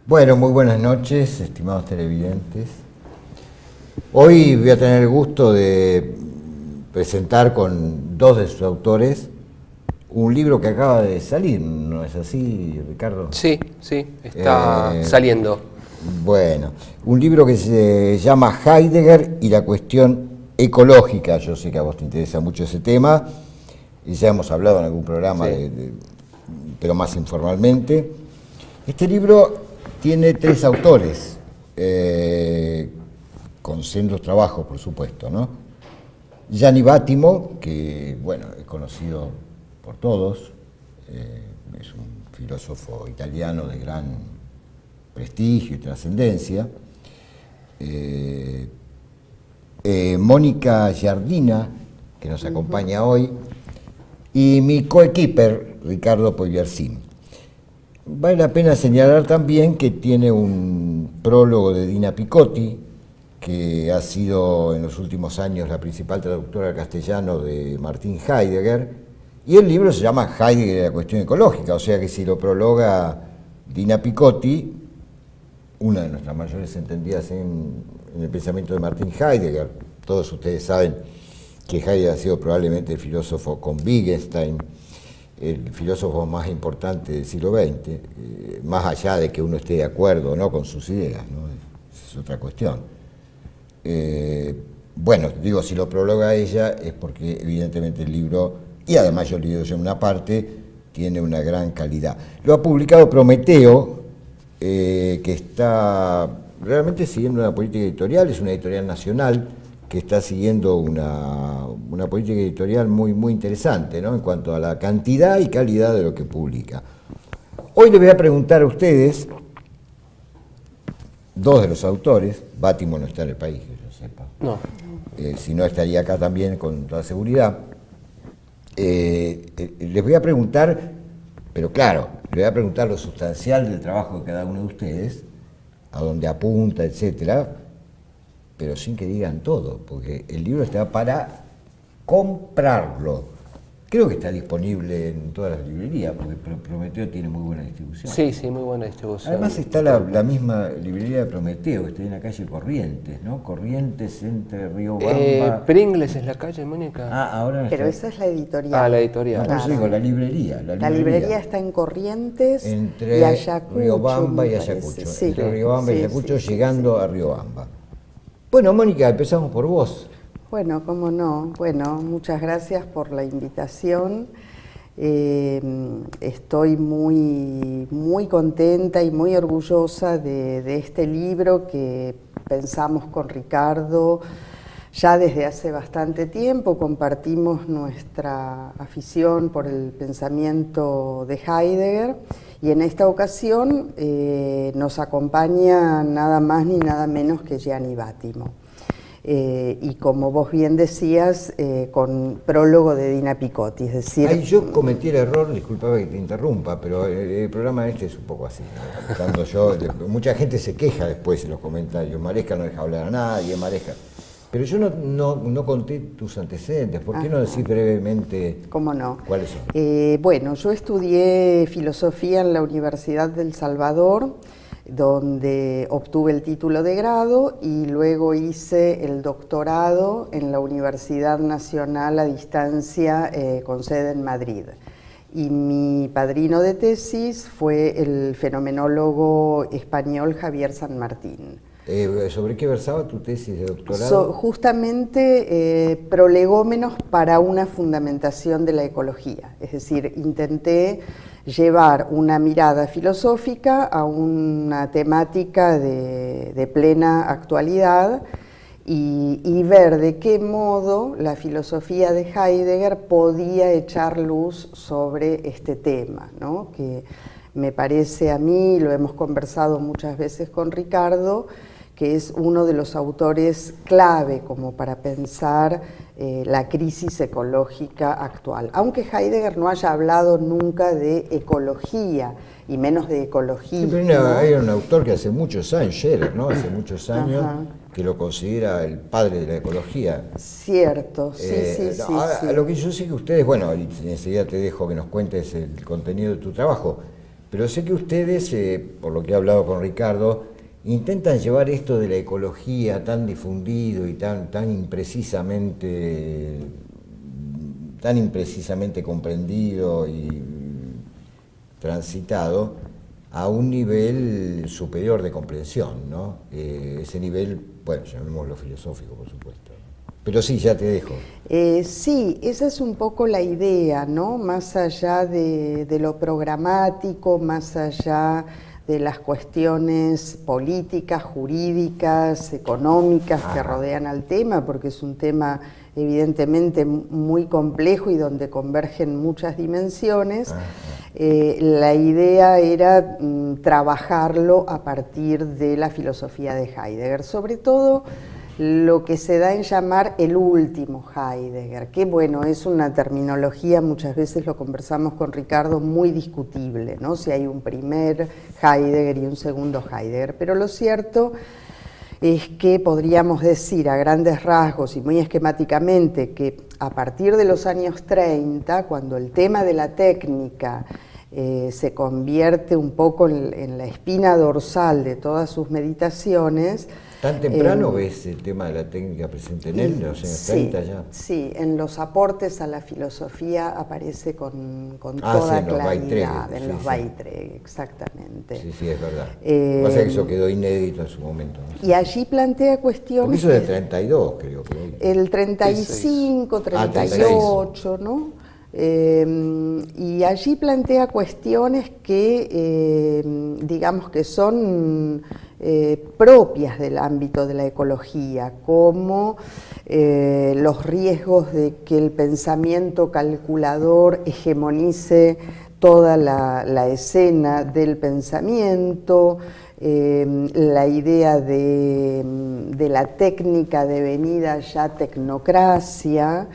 Bueno, muy buenas noches, estimados televidentes. Hoy voy a tener el gusto de presentar con dos de sus autores un libro que acaba de salir, ¿no es así, Ricardo? Sí, está saliendo. Bueno, un libro que se llama Heidegger y la cuestión ecológica. Yo sé que a vos te interesa mucho ese tema y ya hemos hablado en algún programa, Sí. pero más informalmente. Este libro tiene tres autores, con sendos trabajos, por supuesto, ¿no? Gianni Vattimo, que, bueno, es conocido por todos, es un filósofo italiano de gran prestigio y trascendencia. Mónica Giardina, que nos acompaña hoy, y mi coequiper, Ricardo Pogliarsin. Vale la pena señalar también que tiene un prólogo de Dina Picotti, que ha sido en los últimos años la principal traductora al castellano de Martin Heidegger, y el libro se llama Heidegger y la cuestión ecológica, o sea que si lo prologa Dina Picotti, una de nuestras mayores entendidas en el pensamiento de Martin Heidegger. Todos ustedes saben que Heidegger ha sido probablemente el filósofo con Wittgenstein, el filósofo más importante del siglo XX, más allá de que uno esté de acuerdo o no con sus ideas, ¿no? Es otra cuestión. Bueno, digo, si lo prologa ella es porque evidentemente el libro, y además yo he leído ya una parte, tiene una gran calidad. Lo ha publicado Prometeo, que está realmente siguiendo una política editorial, es una editorial nacional que está siguiendo una política editorial muy, muy interesante, ¿no? En cuanto a la cantidad y calidad de lo que publica. Hoy les voy a preguntar a ustedes, dos de los autores, Vattimo no está en el país, que yo sepa. No. Si no estaría acá también con toda seguridad. Les voy a preguntar, pero claro, les voy a preguntar lo sustancial del trabajo de cada uno de ustedes, a dónde apunta, etcétera, pero sin que digan todo, porque el libro está para comprarlo. Creo que está disponible en todas las librerías, porque Prometeo tiene muy buena distribución. Sí, muy buena distribución. Además está la misma librería de Prometeo, que está en la calle Corrientes, ¿no? Corrientes entre Riobamba. Pringles es la calle, Mónica. Ahora Pero está. esa es la editorial. Ah, la editorial. No, por eso Claro. digo, la librería. La librería está en Corrientes entre y Ayacucho. Riobamba y me Ayacucho. parece. Sí. Entre Riobamba y Sí, Ayacucho, sí, llegando a Riobamba. Bueno, Mónica, empezamos por vos. Bueno, cómo no. Bueno, muchas gracias por la invitación. Estoy muy contenta y muy orgullosa de este libro que pensamos con Ricardo ya desde hace bastante tiempo. Compartimos nuestra afición por el pensamiento de Heidegger y en esta ocasión nos acompaña nada más ni nada menos que Gianni Vattimo. Y como vos bien decías, con prólogo de Dina Picotti, es decir... Ahí yo cometí el error, disculpame que te interrumpa, pero el programa este es un poco así, ¿no? Estando yo, mucha gente se queja después en los comentarios, Maresca no deja hablar a nadie, Maresca... Pero yo no conté tus antecedentes, ¿por qué no decís brevemente ¿Cómo no? cuáles son? Bueno, yo estudié filosofía en la Universidad del Salvador, donde obtuve el título de grado y luego hice el doctorado en la Universidad Nacional a Distancia con sede en Madrid. Y mi padrino de tesis fue el fenomenólogo español Javier San Martín. ¿Sobre qué versaba tu tesis de doctorado? Justamente prolegómenos para una fundamentación de la ecología, es decir, intenté llevar una mirada filosófica a una temática de plena actualidad y ver de qué modo la filosofía de Heidegger podía echar luz sobre este tema, ¿no? Que me parece a mí, lo hemos conversado muchas veces con Ricardo, que es uno de los autores clave como para pensar la crisis ecológica actual. Aunque Heidegger no haya hablado nunca de ecología, y menos de ecología. Sí, hay un autor que hace muchos años, Scherer, ¿no? Hace muchos años, que lo considera el padre de la ecología. Cierto, sí. Lo que yo sé que ustedes, bueno, enseguida te dejo que nos cuentes el contenido de tu trabajo, Pero sé que ustedes, por lo que he hablado con Ricardo, intentan llevar esto de la ecología tan difundido y tan imprecisamente comprendido y transitado a un nivel superior de comprensión, ¿no? Ese nivel, bueno, llamémoslo filosófico, por supuesto. Pero sí, ya te dejo. Sí, esa es un poco la idea, ¿no? Más allá de lo programático, más allá de las cuestiones políticas, jurídicas, económicas que rodean al tema, porque es un tema evidentemente muy complejo y donde convergen muchas dimensiones. La idea era trabajarlo a partir de la filosofía de Heidegger, sobre todo lo que se da en llamar el último Heidegger, que bueno, es una terminología, muchas veces lo conversamos con Ricardo, muy discutible, ¿no? Si hay un primer Heidegger y un segundo Heidegger, pero lo cierto es que podríamos decir a grandes rasgos y muy esquemáticamente que a partir de los años 30, cuando el tema de la técnica se convierte un poco en la espina dorsal de todas sus meditaciones. ¿Tan temprano ves el tema de la técnica presente en él, en los años 30 ya? Sí, en los aportes a la filosofía aparece con toda claridad, en los Baitre, exactamente. Sí, es verdad. Lo que pasa es que eso quedó inédito en su momento, ¿no? Y allí plantea cuestiones... Porque eso es del 32, creo. El 35, 38, ¿no? Y allí plantea cuestiones que, digamos que son propias del ámbito de la ecología, como los riesgos de que el pensamiento calculador hegemonice toda la escena del pensamiento, la idea de la técnica devenida ya tecnocracia,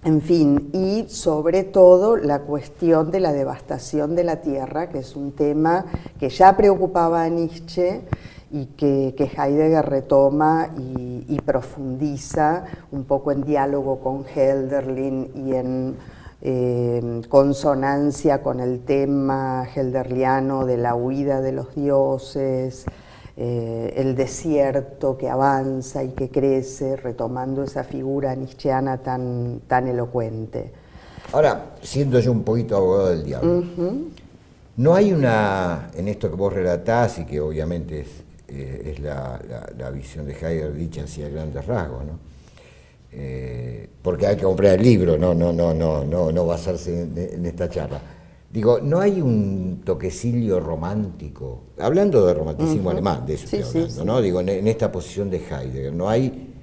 en fin, y sobre todo la cuestión de la devastación de la tierra, que es un tema que ya preocupaba a Nietzsche y que Heidegger retoma y profundiza un poco en diálogo con Hölderlin y en consonancia con el tema hölderliano de la huida de los dioses, el desierto que avanza y que crece, retomando esa figura nietzscheana tan elocuente. Ahora, siendo yo un poquito abogado del diablo, no hay en esto que vos relatás y que obviamente es la visión de Heidegger dicha así a grandes rasgos, ¿no? Porque hay que comprar el libro, no basarse en esta charla. Digo, ¿no hay un toquecillo romántico? Hablando de romanticismo alemán, de eso estoy hablando, ¿no? Digo, en esta posición de Heidegger, ¿no hay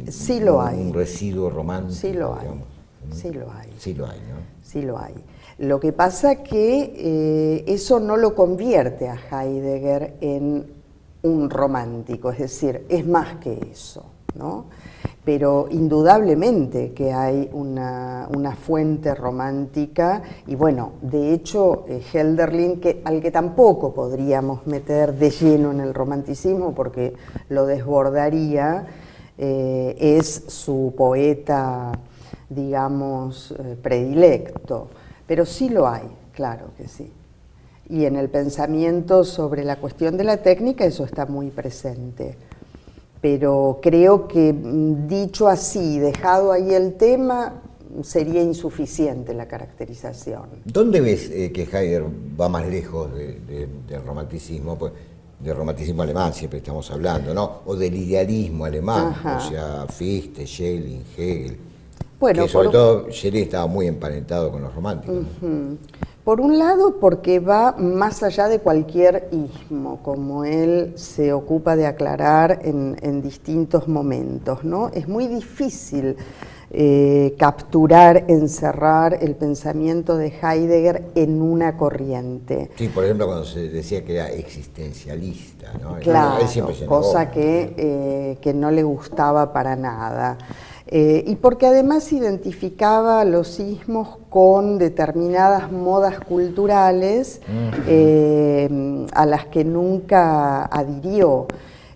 sí lo hay. un residuo romántico? Sí lo hay, digamos? sí lo hay. Sí lo hay, ¿no? Sí lo hay. Lo que pasa que eso no lo convierte a Heidegger en un romántico, es decir, es más que eso, ¿no? Pero indudablemente que hay una fuente romántica y bueno, de hecho Hölderlin, al que tampoco podríamos meter de lleno en el romanticismo porque lo desbordaría, es su poeta, digamos, predilecto, pero sí lo hay, claro que sí. Y en el pensamiento sobre la cuestión de la técnica eso está muy presente. Pero creo que dicho así, dejado ahí el tema, sería insuficiente la caracterización. ¿Dónde ves que Heidegger va más lejos del romanticismo? Pues, del romanticismo alemán siempre estamos hablando, ¿no? O del idealismo alemán, o sea, Fichte, Schelling, Hegel. Bueno, que sobre todo Schelling estaba muy emparentado con los románticos, ¿no? Por un lado, porque va más allá de cualquier ismo, como él se ocupa de aclarar en distintos momentos, ¿no? Es muy difícil capturar, encerrar el pensamiento de Heidegger en una corriente. Sí, por ejemplo, cuando se decía que era existencialista, ¿no? Claro, él siempre se negó, cosa que no le gustaba para nada. Y porque además identificaba los ismos con determinadas modas culturales a las que nunca adhirió.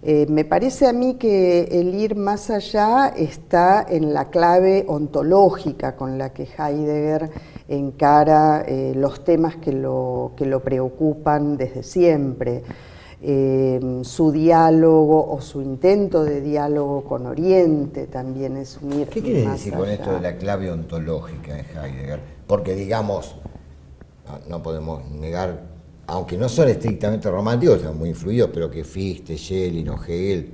Me parece a mí que el ir más allá está en la clave ontológica con la que Heidegger encara los temas que lo preocupan desde siempre. Su diálogo o su intento de diálogo con Oriente también es un ir ¿Qué quiere más decir con allá. esto de la clave ontológica en Heidegger? Porque, digamos, no podemos negar, aunque no son estrictamente románticos, son muy influidos, pero que Fichte, Schelling o Hegel,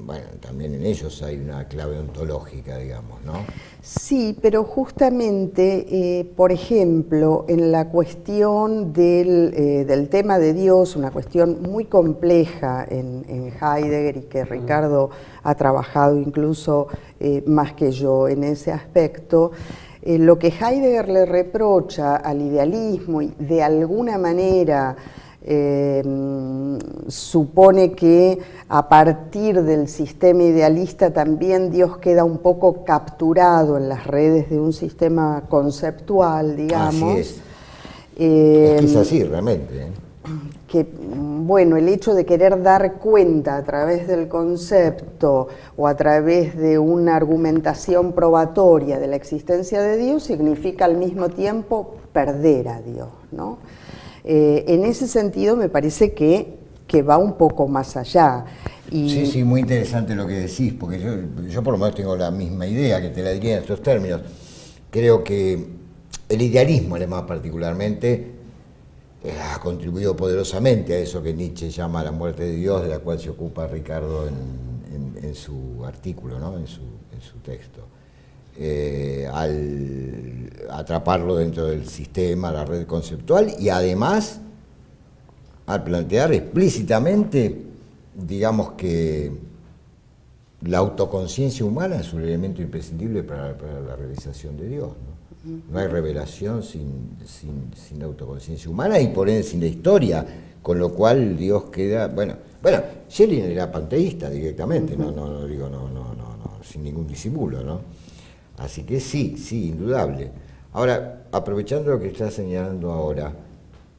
bueno, también en ellos hay una clave ontológica, digamos, ¿no? Sí, pero justamente, por ejemplo, en la cuestión del tema de Dios, una cuestión muy compleja en Heidegger y que Ricardo ha trabajado incluso más que yo en ese aspecto, lo que Heidegger le reprocha al idealismo y de alguna manera supone que a partir del sistema idealista también Dios queda un poco capturado en las redes de un sistema conceptual, digamos. Así es. Es que es así realmente, ¿eh? Que, bueno, el hecho de querer dar cuenta a través del concepto o a través de una argumentación probatoria de la existencia de Dios significa al mismo tiempo perder a Dios, ¿no? En ese sentido me parece que va un poco más allá. Y Sí, muy interesante lo que decís, porque yo por lo menos tengo la misma idea, que te la diría en estos términos. Creo que el idealismo alemán particularmente ha contribuido poderosamente a eso que Nietzsche llama la muerte de Dios, de la cual se ocupa Ricardo en su artículo, ¿no? en su texto. Al atraparlo dentro del sistema, la red conceptual, y además al plantear explícitamente, digamos, que la autoconciencia humana es un elemento imprescindible para la realización de Dios, ¿no? No hay revelación sin autoconciencia humana y por ende sin la historia, con lo cual Dios queda, bueno, Schelling era panteísta directamente, no digo sin ningún disimulo, ¿no? Así que sí, indudable. Ahora, aprovechando lo que estás señalando ahora,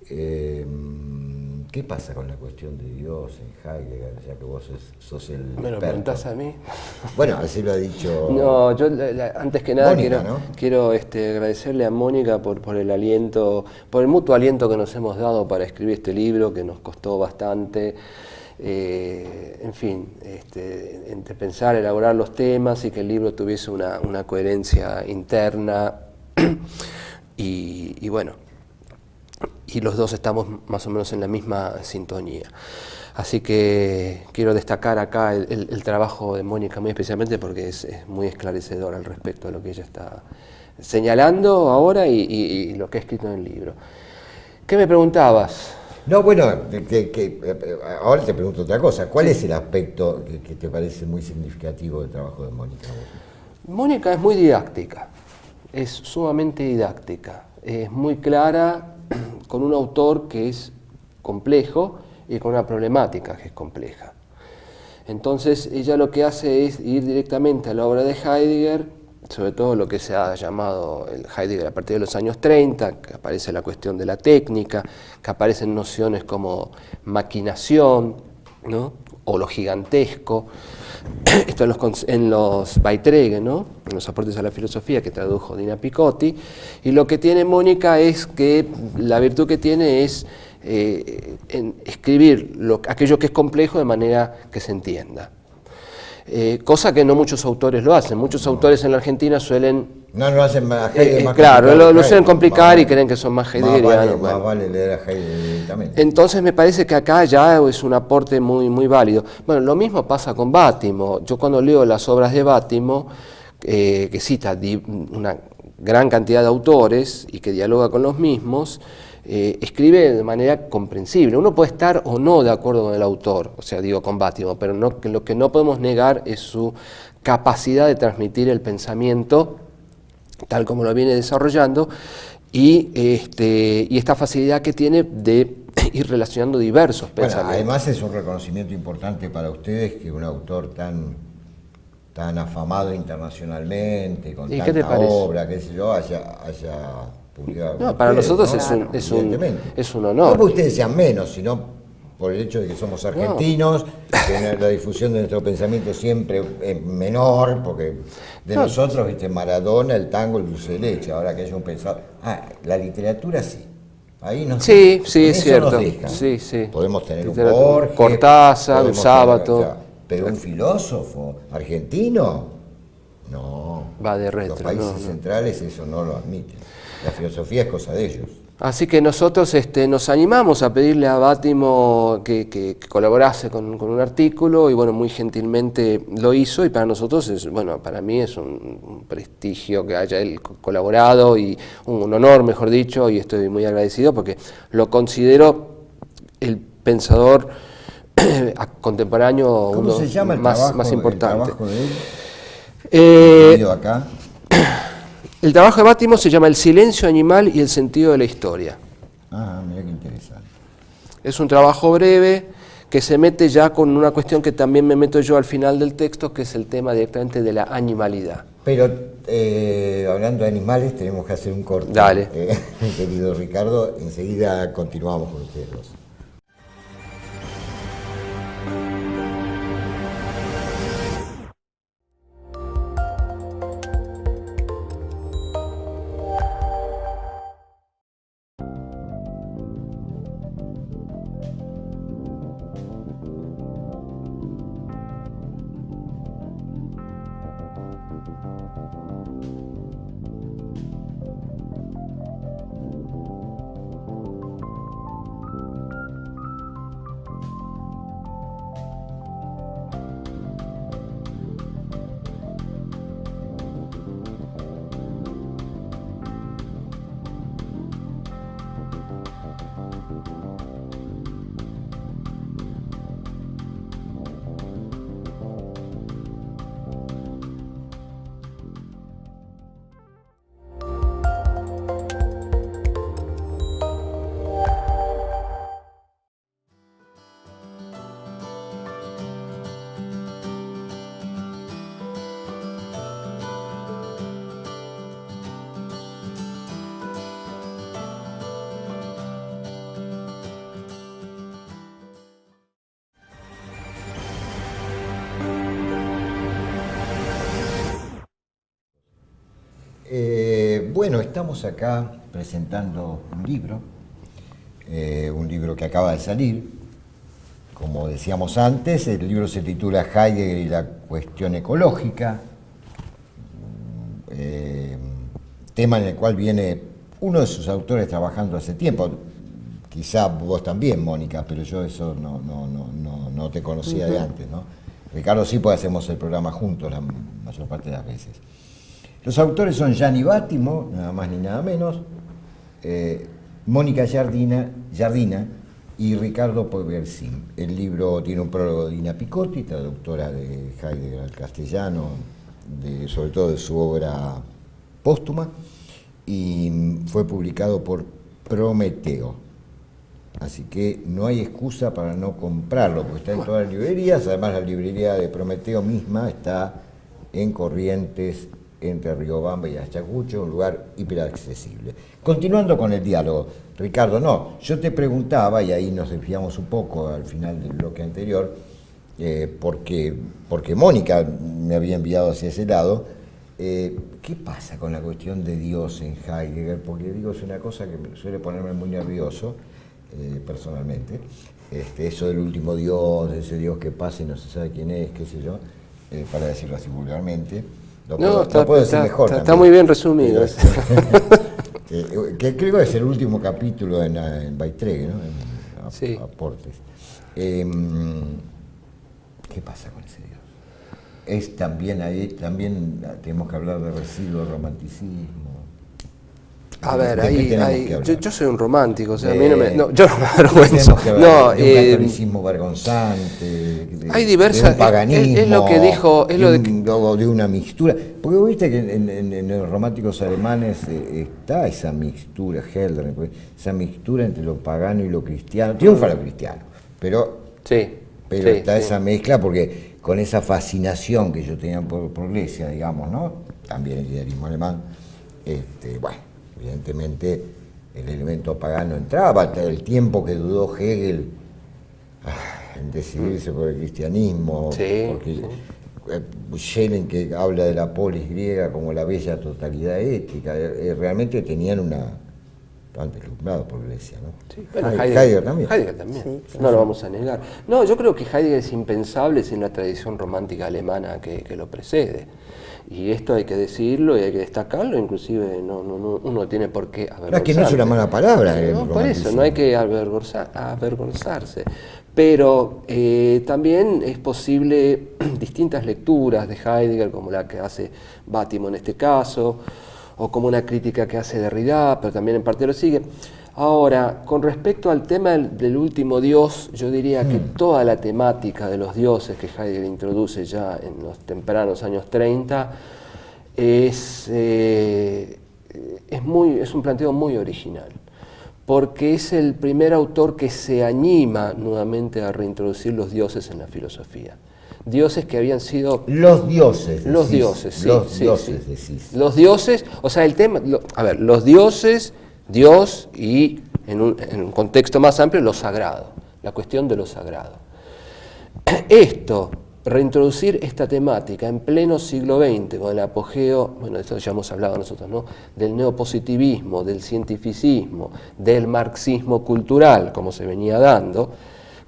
¿qué pasa con la cuestión de Dios en Heidegger, ya que vos sos el ¿Me lo experto? preguntás a mí? Bueno, así lo ha dicho... No, yo antes que nada Mónica, ¿no? quiero agradecerle a Mónica por el aliento, por el mutuo aliento que nos hemos dado para escribir este libro, que nos costó bastante. En fin, entre pensar, elaborar los temas y que el libro tuviese una coherencia interna y bueno, y los dos estamos más o menos en la misma sintonía. Así que quiero destacar acá el trabajo de Mónica muy especialmente porque es muy esclarecedor al respecto de lo que ella está señalando ahora y lo que ha escrito en el libro. ¿Qué me preguntabas? No, bueno, ahora te pregunto otra cosa. ¿Cuál es el aspecto que te parece muy significativo del trabajo de Mónica? Mónica es muy didáctica, es sumamente didáctica, es muy clara, con un autor que es complejo y con una problemática que es compleja. Entonces ella lo que hace es ir directamente a la obra de Heidegger, sobre todo lo que se ha llamado el Heidegger a partir de los años 30, que aparece la cuestión de la técnica, que aparecen nociones como maquinación, ¿no? O lo gigantesco. Esto en los Beiträge, ¿no? En los aportes a la filosofía que tradujo Dina Picotti. Y lo que tiene Mónica es que la virtud que tiene es en escribir aquello que es complejo de manera que se entienda. Cosa que no muchos autores lo hacen. Muchos autores en la Argentina suelen... No lo hacen más Heidegger más claro, complicado, lo suelen complicar y creen que son más heideggerianos. Más vale leer a Heidegger directamente. Entonces me parece que acá ya es un aporte muy válido. Bueno, lo mismo pasa con Bátimo. Yo cuando leo las obras de Bátimo, que cita una gran cantidad de autores y que dialoga con los mismos, escribe de manera comprensible. Uno puede estar o no de acuerdo con el autor, o sea, digo con Bátimo, pero lo que no podemos negar es su capacidad de transmitir el pensamiento tal como lo viene desarrollando y esta facilidad que tiene de ir relacionando diversos pensamientos. Además es un reconocimiento importante para ustedes que un autor tan afamado internacionalmente, con tanta obra, qué sé yo, haya publicado. No, para nosotros ¿no? es un honor. No porque ustedes sean menos, sino por el hecho de que somos argentinos, que la difusión de nuestro pensamiento siempre es menor, porque de nosotros, viste, Maradona, el tango, el dulce de leche, ahora que haya un pensador. La literatura sí. Ahí nos Sí, dejan. sí, En es eso cierto. nos dejan. Sí, sí. Podemos tener un Literatura. Borges, Cortázar, podemos un Sábato. tener, pero un filósofo argentino, no. Va de Los retro, países no. centrales eso no lo admiten. La filosofía es cosa de ellos. Así que nosotros nos animamos a pedirle a Bátimo que colaborase con un artículo y bueno, muy gentilmente lo hizo y para nosotros, para mí es un prestigio que haya él colaborado y un honor, mejor dicho, y estoy muy agradecido porque lo considero el pensador contemporáneo ¿Cómo se llama el trabajo, más importante. el trabajo de él? Leído acá. El trabajo de Bátimo se llama El silencio animal y el sentido de la historia. Mira qué interesante. Es un trabajo breve que se mete ya con una cuestión que también me meto yo al final del texto, que es el tema directamente de la animalidad. Pero hablando de animales, tenemos que hacer un corte. Dale. Querido Ricardo, enseguida continuamos con ustedes dos. Bueno, estamos acá presentando un libro que acaba de salir. Como decíamos antes, el libro se titula Heidegger y la cuestión ecológica, tema en el cual viene uno de sus autores trabajando hace tiempo. Quizá vos también, Mónica, pero yo eso no te conocía de antes, ¿no? Ricardo sí, pues hacemos el programa juntos la mayor parte de las veces. Los autores son Gianni Bátimo, nada más ni nada menos, Mónica Giardina y Ricardo Poyersin. El libro tiene un prólogo de Dina Picotti, traductora de Heidegger al castellano, sobre todo de su obra póstuma, y fue publicado por Prometeo. Así que no hay excusa para no comprarlo, porque está en todas las librerías. Además, la librería de Prometeo misma está en Corrientes, entre Riobamba y Ayacucho, un lugar hiperaccesible. Continuando con el diálogo, Ricardo, yo te preguntaba, y ahí nos desviamos un poco al final del bloque anterior, porque Mónica me había enviado hacia ese lado, ¿qué pasa con la cuestión de Dios en Heidegger? Porque digo, es una cosa que suele ponerme muy nervioso, personalmente, eso del último Dios, de ese Dios que pasa y no se sabe quién es, qué sé yo, para decirlo así vulgarmente. Está muy bien resumido. Que creo que es el último capítulo en Baitré, ¿no? Sí. Aportes. ¿Qué pasa con ese Dios? Es también tenemos que hablar de residuo romanticismo. A ver, yo soy un romántico, o sea, a mí yo no me De avergüenzo. un catolicismo vergonzante, hay diversas, de un paganismo, es lo que dijo, de una mixtura. Porque vos viste que en los románticos alemanes está esa mixtura, Helder, esa mixtura entre lo pagano y lo cristiano. Triunfa lo cristiano, pero está esa mezcla, porque con esa fascinación que yo tenía por Grecia, digamos, ¿no? También el idealismo alemán, evidentemente el elemento pagano entraba, hasta el tiempo que dudó Hegel en decidirse por el cristianismo, Sí, porque sí. Schelling, que habla de la polis griega como la bella totalidad ética, realmente estaban deslumbrados por Grecia, ¿no? Sí, bueno, Heidegger también. Heidegger también. Sí, No lo vamos a negar. No, yo creo que Heidegger es impensable sin la tradición romántica alemana que lo precede. Y esto hay que decirlo y hay que destacarlo, inclusive uno tiene por qué avergonzarse. Es que no es una mala palabra. No, por eso, no hay que avergonzarse. Pero también es posible distintas lecturas de Heidegger, como la que hace Bátimo en este caso, o como una crítica que hace Derrida, pero también en parte lo sigue. Ahora, con respecto al tema del último dios, yo diría que toda la temática de los dioses que Heidegger introduce ya en los tempranos años 30 es un planteo muy original, porque es el primer autor que se anima nuevamente a reintroducir los dioses en la filosofía. Dioses que habían sido... Los dioses. Los decís, dioses, sí. Los sí, dioses, sí. decís. Los dioses, o sea, el tema... los dioses, Dios y, en un contexto más amplio, lo sagrado. La cuestión de lo sagrado. Reintroducir esta temática en pleno siglo XX, con el apogeo, bueno, de esto ya hemos hablado nosotros, ¿no?, del neopositivismo, del cientificismo, del marxismo cultural, como se venía dando,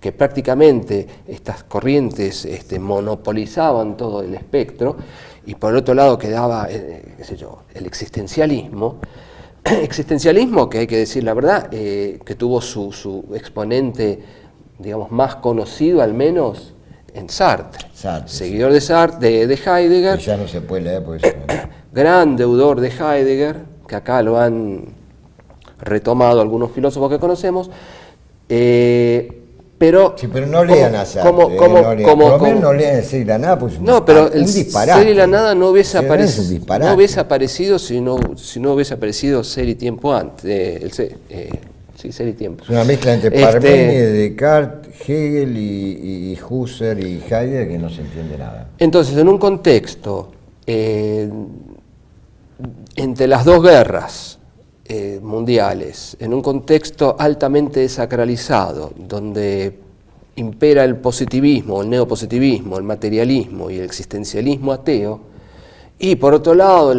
que prácticamente estas corrientes monopolizaban todo el espectro, y por el otro lado quedaba, el existencialismo, que hay que decir la verdad, que tuvo su exponente, digamos, más conocido al menos en Sartre, seguidor de Sartre, de Heidegger, que ya no se puede leer por eso. gran deudor de Heidegger, que acá lo han retomado algunos filósofos que conocemos, pero... Sí, pero no lean a Sartre, por lo menos no lean el Ser y la Nada, pues no, pero un el disparate. Ser y la Nada no hubiese aparecido si no hubiese aparecido Ser y Tiempo antes, Ser y Tiempo. Es una mezcla entre Parménides, Descartes, Hegel y Husserl y Heidegger que no se entiende nada. Entonces, en un contexto entre las dos guerras mundiales, en un contexto altamente desacralizado, donde impera el positivismo, el neopositivismo, el materialismo y el existencialismo ateo, y por otro lado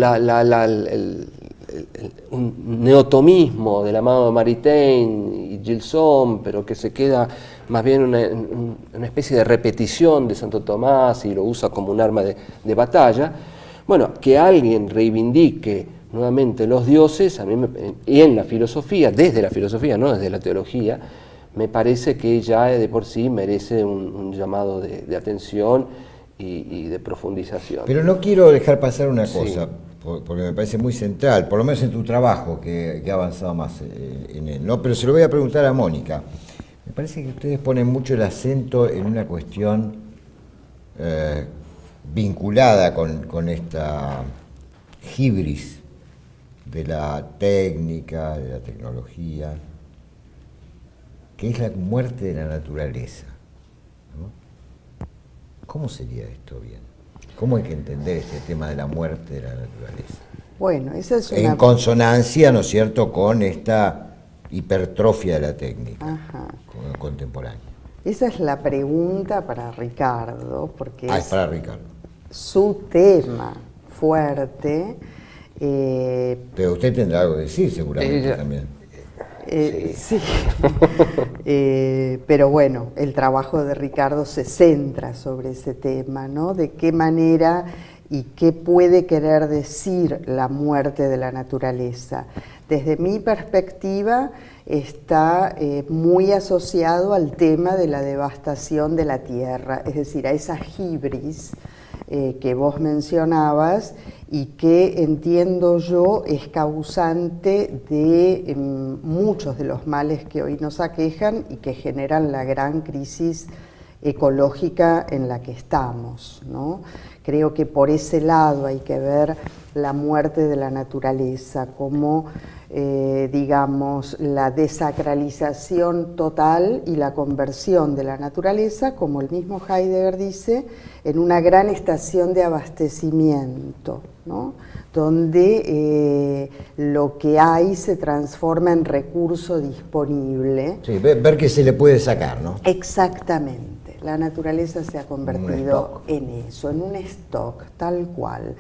un neotomismo de la mano de Maritain y Gilson, pero que se queda más bien una especie de repetición de Santo Tomás y lo usa como un arma de batalla. Bueno, que alguien reivindique nuevamente los dioses, y en la filosofía, desde la filosofía, no desde la teología, me parece que ya de por sí merece un llamado de atención y de profundización. Pero no quiero dejar pasar una cosa, porque me parece muy central, por lo menos en tu trabajo, que ha avanzado más en él, ¿no? Pero se lo voy a preguntar a Mónica. Me parece que ustedes ponen mucho el acento en una cuestión vinculada con esta hibris de la técnica, de la tecnología, que es la muerte de la naturaleza, ¿no? ¿Cómo sería esto bien? ¿Cómo hay que entender este tema de la muerte de la naturaleza? Bueno, esa es una... En consonancia, ¿no es cierto?, con esta hipertrofia de la técnica contemporánea. Esa es la pregunta para Ricardo, porque es para Ricardo. Su tema fuerte. Pero usted tendrá algo que decir, seguramente, también. Sí. Pero bueno, el trabajo de Ricardo se centra sobre ese tema, ¿no? De qué manera y qué puede querer decir la muerte de la naturaleza. Desde mi perspectiva está muy asociado al tema de la devastación de la tierra, es decir, a esa hibris que vos mencionabas y que entiendo yo es causante de muchos de los males que hoy nos aquejan y que generan la gran crisis ecológica en la que estamos, ¿no? Creo que por ese lado hay que ver la muerte de la naturaleza como, digamos, la desacralización total y la conversión de la naturaleza, como el mismo Heidegger dice, en una gran estación de abastecimiento, ¿no? Donde lo que hay se transforma en recurso disponible. Sí, ver qué se le puede sacar, ¿no? Exactamente. La naturaleza se ha convertido en eso, en un stock, tal cual.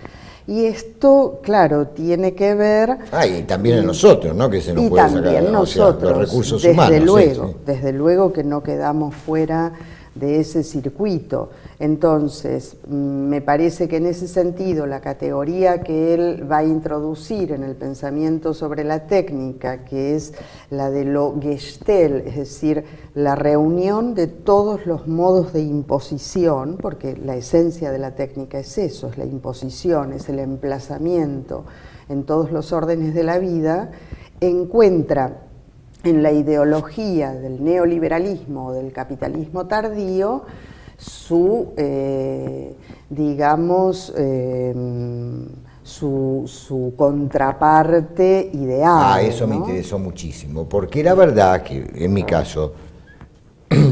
Y esto, claro, tiene que ver... Y también en nosotros, ¿no? Que se nos y puede también sacar, nosotros, los recursos desde humanos. luego, Sí, sí. desde luego que no quedamos fuera de ese circuito. Entonces, me parece que en ese sentido la categoría que él va a introducir en el pensamiento sobre la técnica, que es la de lo Gestell, es decir, la reunión de todos los modos de imposición, porque la esencia de la técnica es eso, es la imposición, es el emplazamiento en todos los órdenes de la vida, encuentra en la ideología del neoliberalismo o del capitalismo tardío su, digamos, su contraparte ideal. Eso me ¿no? interesó muchísimo, porque la verdad que, en mi caso,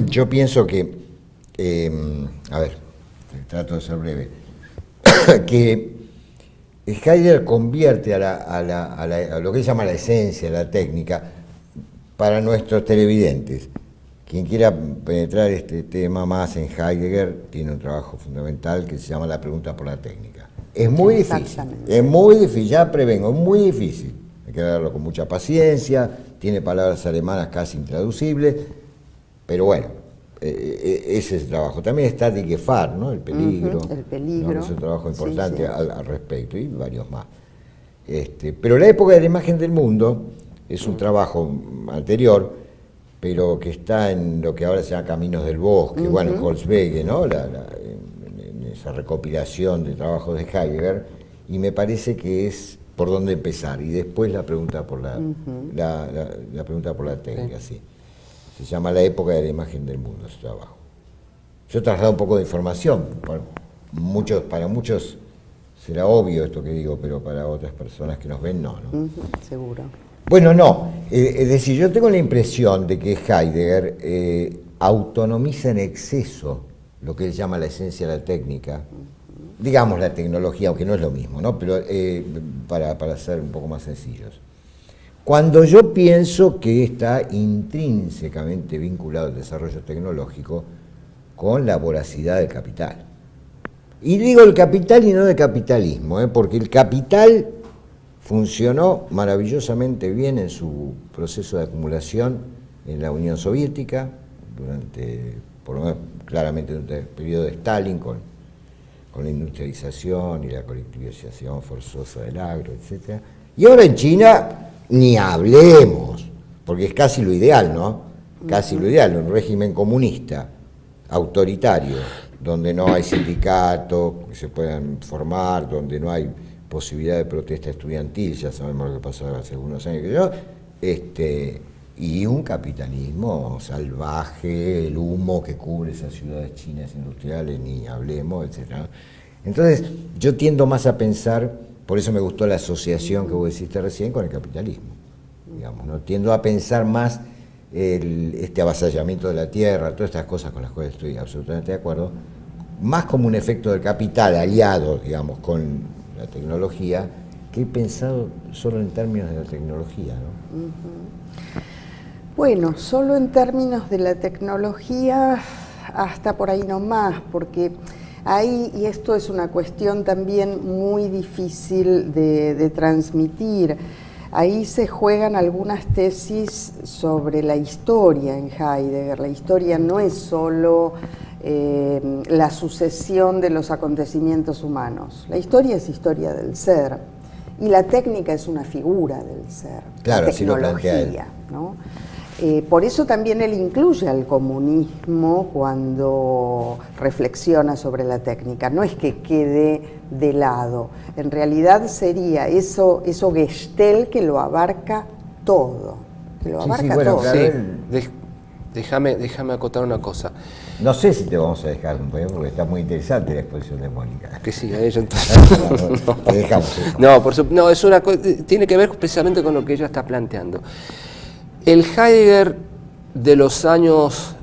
yo pienso que, a ver, trato de ser breve, que Heidegger convierte a lo que se llama la esencia, la técnica, para nuestros televidentes. Quien quiera penetrar este tema más en Heidegger tiene un trabajo fundamental que se llama La pregunta por la técnica. Es muy difícil, ya prevengo, es muy difícil. Hay que leerlo con mucha paciencia, tiene palabras alemanas casi intraducibles, pero bueno, ese es el trabajo. También está Die Gefahr, ¿no? El peligro. El peligro. ¿No? Es un trabajo importante Sí. Al respecto, y varios más. Pero la época de la imagen del mundo es un trabajo anterior, pero que está en lo que ahora se llama Caminos del Bosque, bueno, Holzwege, ¿no? En esa recopilación de trabajos de Heidegger, y me parece que es por dónde empezar, y después la pregunta por la pregunta por la técnica, sí. Se llama La época de la imagen del mundo, ese trabajo. Yo he trasladado un poco de información, para muchos será obvio esto que digo, pero para otras personas que nos ven, no. Seguro. Bueno, no. Es decir, yo tengo la impresión de que Heidegger autonomiza en exceso lo que él llama la esencia de la técnica, digamos la tecnología, aunque no es lo mismo, ¿no? Pero para ser un poco más sencillos. Cuando yo pienso que está intrínsecamente vinculado el desarrollo tecnológico con la voracidad del capital. Y digo el capital y no el capitalismo, porque el capital funcionó maravillosamente bien en su proceso de acumulación en la Unión Soviética, por lo menos claramente durante el periodo de Stalin, con la industrialización y la colectivización forzosa del agro, etc. Y ahora en China ni hablemos, porque es casi lo ideal, ¿no? Casi lo ideal, un régimen comunista, autoritario, donde no hay sindicatos que se puedan formar, donde no hay posibilidad de protesta estudiantil, ya sabemos lo que pasó hace algunos años, y un capitalismo salvaje, el humo que cubre esas ciudades chinas industriales, ni hablemos, etc. Entonces, yo tiendo más a pensar, por eso me gustó la asociación que vos deciste recién con el capitalismo, digamos, ¿no? Tiendo a pensar más este avasallamiento de la tierra, todas estas cosas con las cuales estoy absolutamente de acuerdo, más como un efecto del capital aliado, digamos, con la tecnología, que he pensado solo en términos de la tecnología, ¿no? Bueno, solo en términos de la tecnología, hasta por ahí nomás, porque ahí, y esto es una cuestión también muy difícil de transmitir, ahí se juegan algunas tesis sobre la historia en Heidegger. La historia no es solo la sucesión de los acontecimientos humanos. La historia es historia del ser y la técnica es una figura del ser. Claro, la así lo plantea él. ¿no? Por eso también él incluye al comunismo cuando reflexiona sobre la técnica. No es que quede de lado, en realidad sería eso Gestell que lo abarca todo. Que lo abarca bueno, todo. claro. Sí, déjame acotar una cosa. No sé si te vamos a dejar un poco, porque está muy interesante la exposición de Mónica. Que siga ella entonces. Te dejamos. No, es una tiene que ver precisamente con lo que ella está planteando. El Heidegger de los años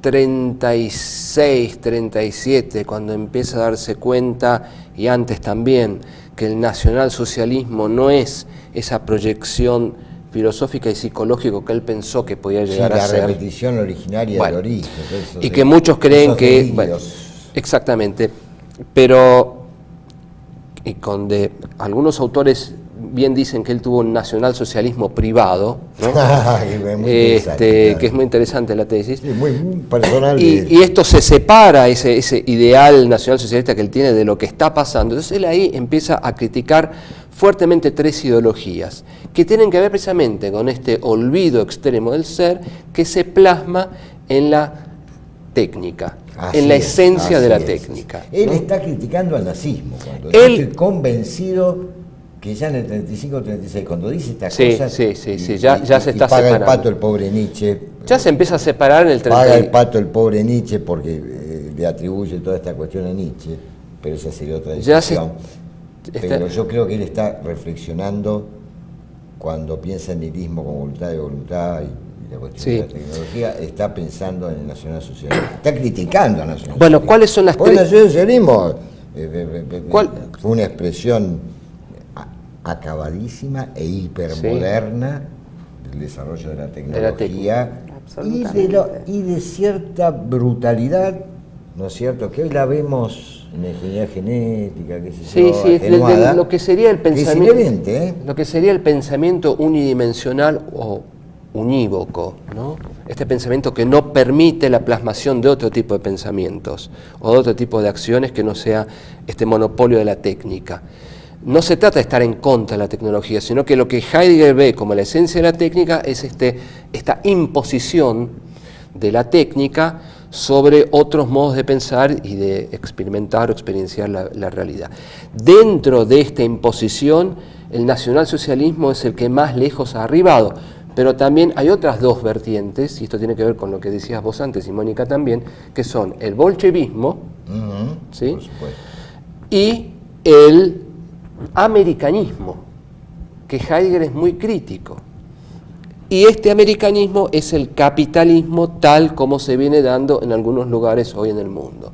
36, 37, cuando empieza a darse cuenta, y antes también, que el nacionalsocialismo no es esa proyección filosófica y psicológica que él pensó que podía llegar a ser. La repetición originaria Bueno, del origen. y que muchos creen que... Bueno, exactamente, pero y algunos autores bien dicen que él tuvo un nacionalsocialismo privado, ¿no? Que es muy interesante la tesis. Sí, muy personal. Y esto se separa, ese ideal nacionalsocialista que él tiene, de lo que está pasando. Entonces él ahí empieza a criticar fuertemente tres ideologías que tienen que ver precisamente con este olvido extremo del ser que se plasma en la técnica, en la esencia de la técnica. Él ¿no? está criticando al nazismo. Yo estoy convencido que ya en el 35-36, cuando dice estas cosas, ya se está paga separando. El pato el pobre Nietzsche. Ya se empieza a separar en el 30. Paga el pato el pobre Nietzsche porque le atribuye toda esta cuestión a Nietzsche, pero esa sería otra discusión. Pero yo creo que él está reflexionando cuando piensa en nihilismo como voluntad de voluntad y la cuestión de la tecnología, está pensando en el nacionalsocialismo, está criticando al nacionalsocialismo. Bueno, ¿cuáles son las tres? El nacionalsocialismo fue una expresión acabadísima e hipermoderna del desarrollo de la tecnología y de cierta brutalidad, ¿no es cierto? Que hoy la vemos en la ingeniería genética, qué sé yo, atenuada, lo que sería el pensamiento, que es inherente, lo que sería el pensamiento unidimensional o unívoco, ¿no? Este pensamiento que no permite la plasmación de otro tipo de pensamientos o de otro tipo de acciones que no sea este monopolio de la técnica. No se trata de estar en contra de la tecnología, sino que lo que Heidegger ve como la esencia de la técnica es esta imposición de la técnica sobre otros modos de pensar y de experimentar o experienciar la realidad. Dentro de esta imposición, el nacionalsocialismo es el que más lejos ha arribado, pero también hay otras dos vertientes, y esto tiene que ver con lo que decías vos antes y Mónica también, que son el bolchevismo, ¿sí? Por supuesto. Y el americanismo, que Heidegger es muy crítico. Y este americanismo es el capitalismo tal como se viene dando en algunos lugares hoy en el mundo.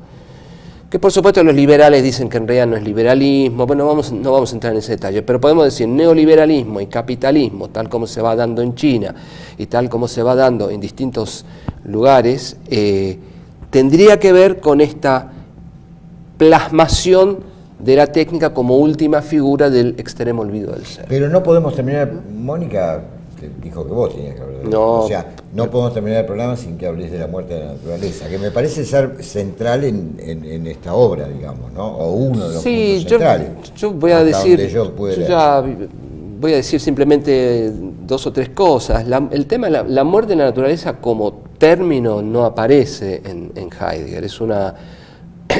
Que por supuesto los liberales dicen que en realidad no es liberalismo, bueno, no vamos a entrar en ese detalle, pero podemos decir neoliberalismo y capitalismo, tal como se va dando en China y tal como se va dando en distintos lugares, tendría que ver con esta plasmación de la técnica como última figura del extremo olvido del ser. Pero no podemos terminar, Mónica dijo que vos tenías que hablar de no, o sea, no podemos terminar el programa sin que hables de la muerte de la naturaleza, que me parece ser central en esta obra, digamos, ¿no? O uno de los puntos centrales. Yo voy a decir simplemente dos o tres cosas. El tema de la muerte de la naturaleza como término no aparece en Heidegger, es una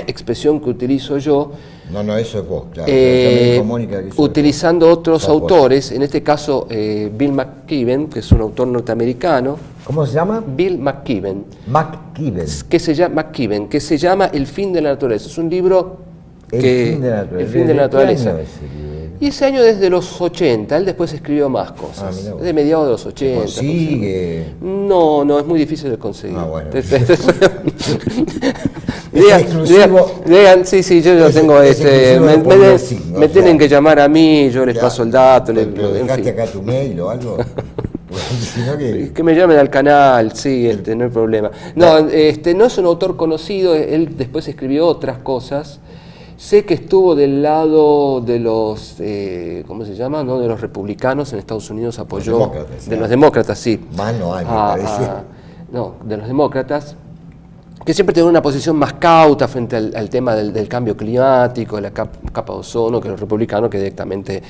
expresión que utilizo yo. No, eso es vos, claro. Me dijo Mónica que utilizando otros autores, en este caso Bill McKibben, que es un autor norteamericano. ¿Cómo se llama? Bill McKibben. McKibben. Que se llama El fin de la naturaleza. Es un libro El fin de la naturaleza. ¿Qué año es ese libro? Y ese año desde los 80, él después escribió más cosas. De mediados de los 80. ¿Consigue? No, es muy difícil de conseguir. Bueno. Digan, sí, yo lo tengo. Me tienen que llamar a mí, yo les paso el dato. ¿Pero dejaste acá tu mail o algo? Que me llamen al canal, sí, no hay problema. No, no es un autor conocido, él después escribió otras cosas. Sé que estuvo del lado de los, ¿cómo se llama? ¿No? De los republicanos en Estados Unidos, apoyó. Los demócratas, sí. Más no hay, me parece. No, de los demócratas, que siempre tienen una posición más cauta frente al tema del cambio climático, de la capa de ozono, que los republicanos que directamente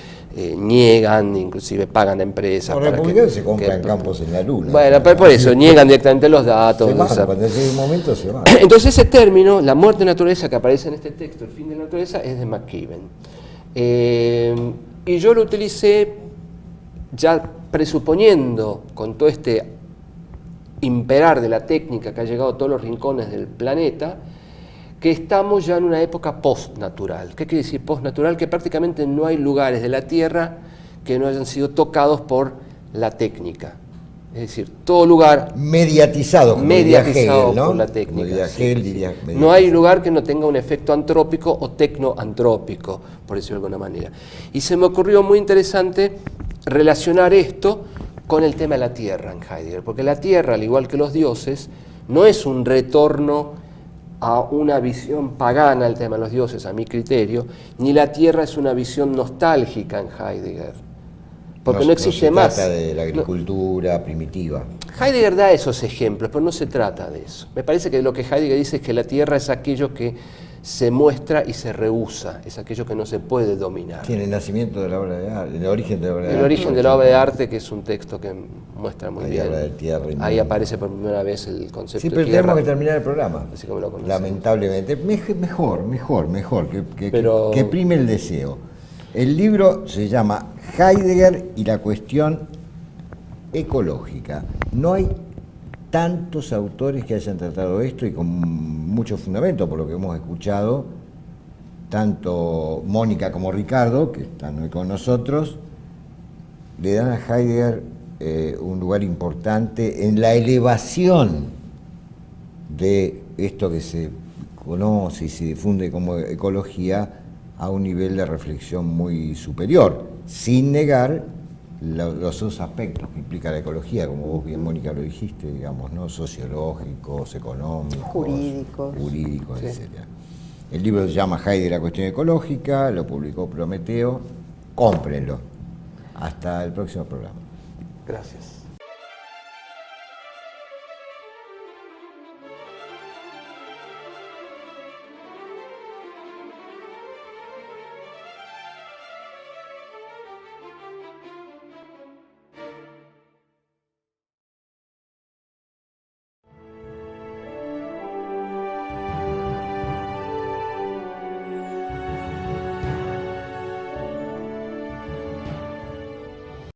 niegan, inclusive pagan a empresas. Los republicanos se compran campos en la luna. Bueno, pero por eso, niegan directamente los datos. Cuando llegue un momento se va. Entonces ese término, la muerte de la naturaleza, que aparece en este texto, el fin de la naturaleza, es de McKibben. Y yo lo utilicé ya presuponiendo, con todo este imperar de la técnica que ha llegado a todos los rincones del planeta, que estamos ya en una época postnatural. ¿Qué quiere decir postnatural? Que prácticamente no hay lugares de la Tierra que no hayan sido tocados por la técnica. Es decir, todo lugar mediatizado, como diría mediatizado Hegel, ¿no? por la técnica. Como diría Sí, Hegel, sí. diría No hay lugar que no tenga un efecto antrópico o tecnoantrópico, por decirlo de alguna manera. Y se me ocurrió muy interesante relacionar esto con el tema de la tierra en Heidegger, porque la tierra, al igual que los dioses, no es un retorno a una visión pagana del tema de los dioses, a mi criterio, ni la tierra es una visión nostálgica en Heidegger, porque no existe se más. trata de la agricultura primitiva. Heidegger da esos ejemplos, pero no se trata de eso. Me parece que lo que Heidegger dice es que la tierra es aquello que se muestra y se rehúsa, es aquello que no se puede dominar. Tiene el nacimiento de la obra de arte, el origen de la obra de arte. El origen de la obra de arte, que es un texto que muestra muy Ahí bien. habla de tierra y Ahí mundo. aparece por primera vez el concepto Sí, de pero tierra. tenemos que terminar el programa. Así como lo conocemos. Lamentablemente. Mejor, Pero- que prime el deseo. El libro se llama Heidegger y la cuestión ecológica. No hay tantos autores que hayan tratado esto y con mucho fundamento, por lo que hemos escuchado, tanto Mónica como Ricardo, que están hoy con nosotros, le dan a Heidegger un lugar importante en la elevación de esto que se conoce y se difunde como ecología a un nivel de reflexión muy superior, sin negar los dos aspectos que implica la ecología, como vos bien, Mónica, lo dijiste, digamos, ¿no? Sociológicos, económicos, jurídicos, Sí. etc. El libro se llama Heidegger, la cuestión ecológica, lo publicó Prometeo, cómprenlo. Hasta el próximo programa. Gracias.